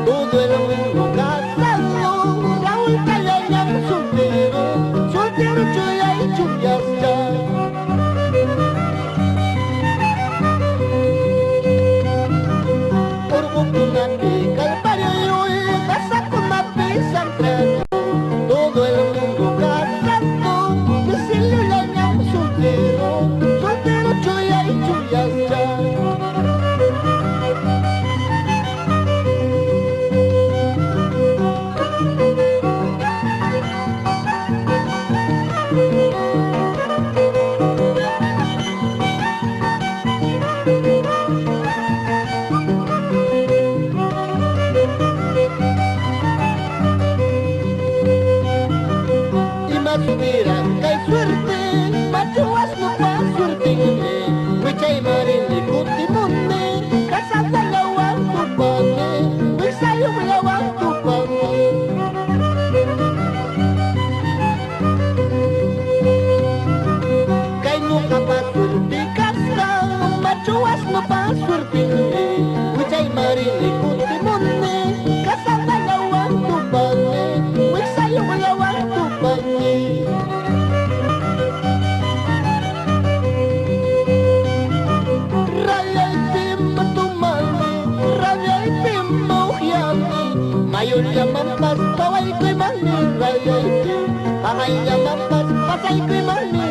Todo el mundo casado, Raúl Callaña soltero, soltero chuya y chuyasta. Por Bucunapi, Calvario y casa con Mapi Santrano. Todo el mundo casado, Vicilio Callaña soltero, soltero chuya y chuyasta. Subira, kay suerte, machuas no pa suerte ngene, wichay marini kutimune, kasama lawang tupane, wisayo lawang tupane. Kay no pa suerte kasta, machuas no pa suerte ngene, wichay marini kutimune, kasama lawang tupane, wisayo lawang tupane. Mayor llaman pas, paway ko'y mani, rayay, pangay llaman pas, pasay ko'y mani.